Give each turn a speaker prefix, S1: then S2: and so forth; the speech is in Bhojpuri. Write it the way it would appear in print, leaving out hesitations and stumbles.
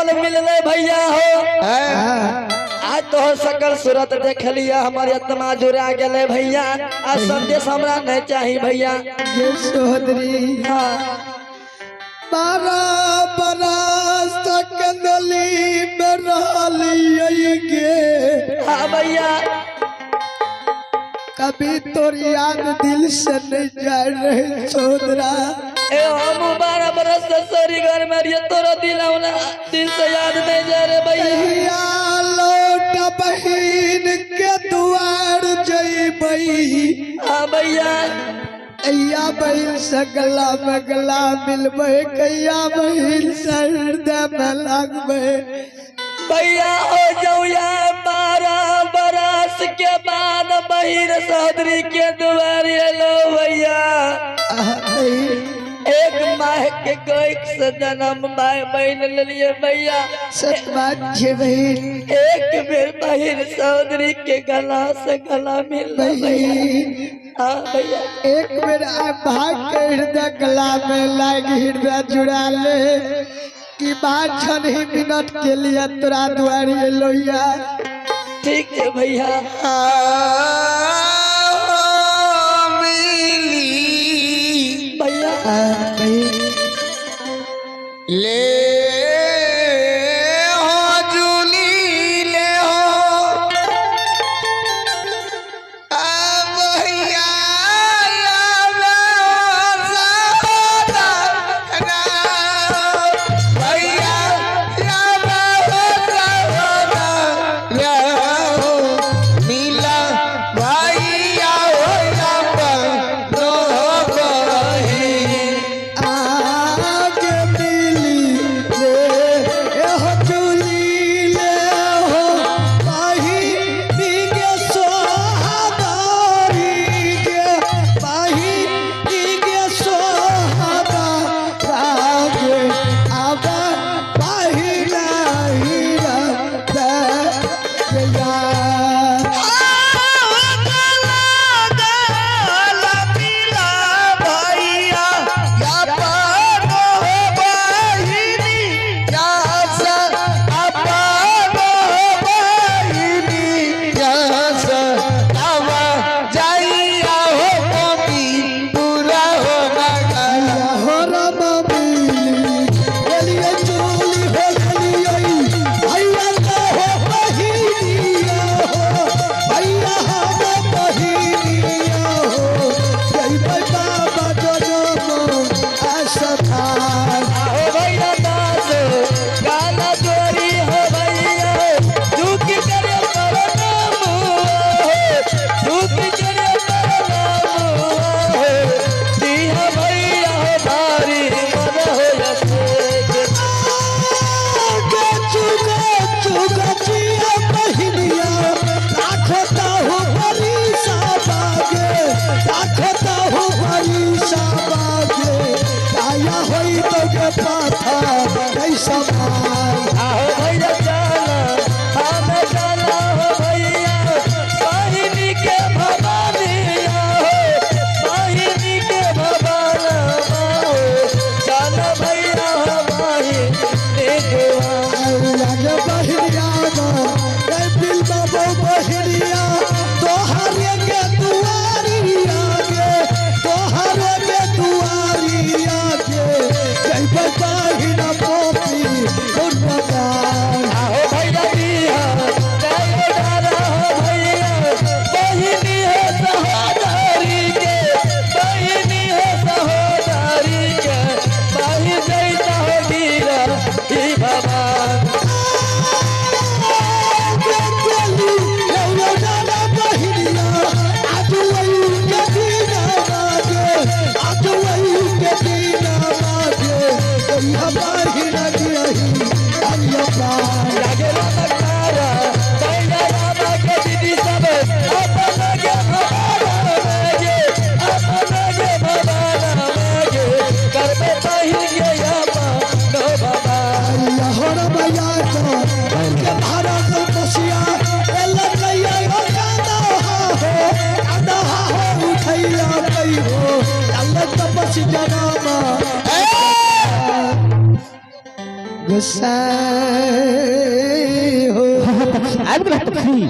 S1: फल मिलने भैया हो। आज तो सकल सूरत देख लिया हमारे आत्मा जुड़ा गए भैया। आज संदेश हमरा नहीं चाहिए भैया।
S2: सोहदरी
S1: हाँ
S2: 12 बरस तक गली में रहिए गे।
S1: हाँ भैया
S2: कभी तोर याद दिल से नहीं जा रहे सोदरा।
S1: ए हम 12 बरस से सरी घर में रहिए तोरा दिल से याद नहीं जा रे भैया।
S2: लौट बहिन के दुआर जइबई।
S1: हाँ भैया
S2: कैया बहिन से गला में गला मिलबे। कैया बहिन से हृदय में लगबे।
S1: भैया हो जाऊया 12 बरस के बाद बहिर सौदरी के दुआरे लो भैया। एक माह के कोई से जन्म माय बहन ले लिए भैया।
S2: सतबाज्य बहिन
S1: एक बेर बहिर सौदरी के गला से गला मिल
S2: बहिन।
S1: हाँ भैया
S2: एक बेर भाग के हृदय गला में लाग हृदय जुड़ा ले कि बात छन ही मिनट के लिए तोरा दुआरी लोहिया।
S1: ठीक है भैया। भैया
S2: ले हो जूली ले हो भैया गोसाई हो
S3: आबि गेल तखनी